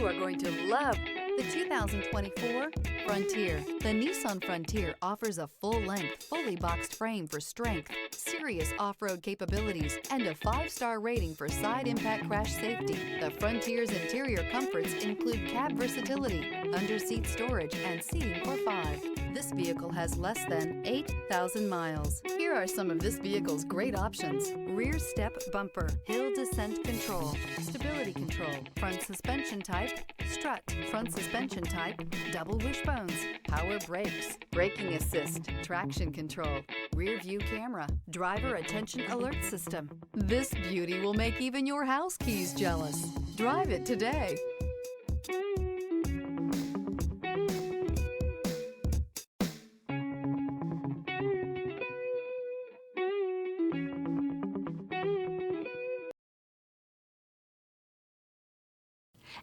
are going to love the 2024 Frontier. The Nissan Frontier offers a full-length, fully boxed frame for strength, serious off-road capabilities, and a 5-star rating for side impact crash safety. The Frontier's interior comforts include cab versatility, under-seat storage, and seating for 5. This vehicle has less than 8,000 miles. Here are some of this vehicle's great options: rear step bumper, hill descent control, stability control, front suspension type, strut, front suspension type, double wishbones, power brakes, braking assist, traction control, rear view camera, driver attention alert system. This beauty will make even your house keys jealous. Drive it today.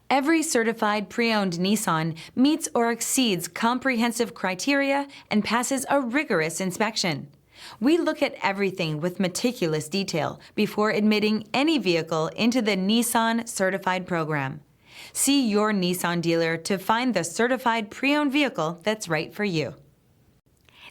Every certified pre-owned Nissan meets or exceeds comprehensive criteria and passes a rigorous inspection. We look at everything with meticulous detail before admitting any vehicle into the Nissan Certified program. See your Nissan dealer to find the certified pre-owned vehicle that's right for you.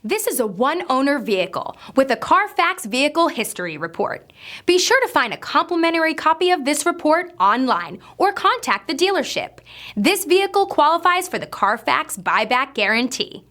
This is a one-owner vehicle with a Carfax Vehicle History Report. Be sure to find a complimentary copy of this report online or contact the dealership. This vehicle qualifies for the Carfax Buyback Guarantee.